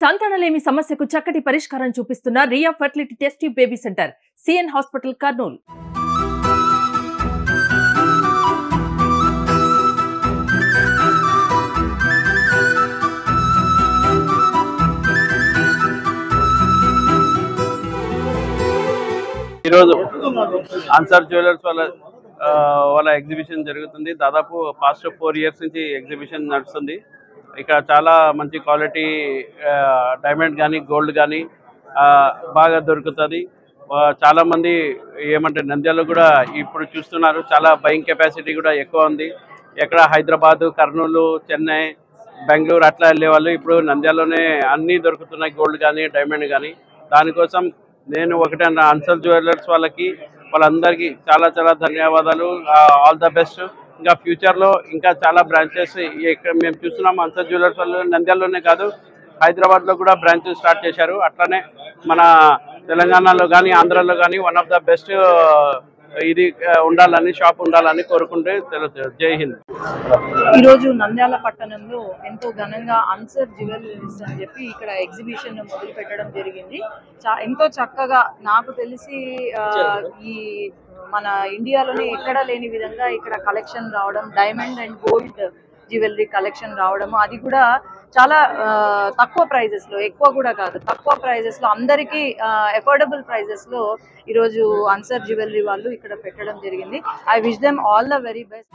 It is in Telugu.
సంతానలేమి సమస్యకు చక్కటి పరిష్కారం చూపిస్తున్న Ria fertility test tube baby center CN hospital Kurnool. ఈరోజు ఆన్సర్ జ్యువెలర్స్ వాళ్ళ ఎగ్జిబిషన్ జరుగుతుంది. దాదాపు పాస్ట్ 4 years నుంచి ఎగ్జిబిషన్ నడుస్తుంది. ఇక్కడ చాలా మంచి క్వాలిటీ డైమండ్ కానీ గోల్డ్ కానీ బాగా దొరుకుతుంది. చాలామంది ఏమంటే నంద్యాలలో కూడా ఇప్పుడు చూస్తున్నారు, చాలా బయింగ్ కెపాసిటీ కూడా ఎక్కువ ఉంది. ఎక్కడ హైదరాబాదు, కర్నూలు, చెన్నై, బెంగళూరు అట్లా వెళ్ళేవాళ్ళు ఇప్పుడు నంద్యాలలోనే అన్నీ దొరుకుతున్నాయి, గోల్డ్ కానీ డైమండ్ కానీ. దానికోసం నేను ఒకటే అన్న, ఆన్సర్ జ్యువెలర్స్ వాళ్ళందరికీ చాలా చాలా ధన్యవాదాలు. All the best. ఇంకా ఫ్యూచర్లో ఇంకా చాలా బ్రాంచెస్ ఇక్కడ మేము చూస్తున్నాం. ఆన్సర్ జ్యువెలర్స్ వాళ్ళు నంద్యాలలోనే కాదు, హైదరాబాద్లో కూడా బ్రాంచెస్ స్టార్ట్ చేశారు. అట్లానే మన తెలంగాణలో కానీ ఆంధ్రాలో కానీ వన్ ఆఫ్ ద బెస్ట్ ఇది ఉండాలని, షాప్ ఉండాలని కోరుకుంటే తెలుసు. జై హింద్. ఈరోజు నంద్యాల పట్టణంలో ఎంతో ఘనంగా ఆన్సర్ జ్యువెలరీస్ అని చెప్పి ఇక్కడ ఎగ్జిబిషన్ మొదలు పెట్టడం జరిగింది. ఎంతో చక్కగా, నాకు తెలిసి ఈ మన ఇండియాలోనే ఎక్కడా లేని విధంగా ఇక్కడ కలెక్షన్ రావడం, diamond and gold jewellery collection రావడం, అది కూడా చాలా తక్కువ ప్రైజెస్ లో, ఎక్కువ కూడా కాదు, తక్కువ ప్రైజెస్ లో, అందరికీ అఫోర్డబుల్ ప్రైజెస్ లో ఈరోజు ఆన్సర్ జ్యువెలరీ వాళ్ళు ఇక్కడ పెట్టడం జరిగింది. I wish them all the very best.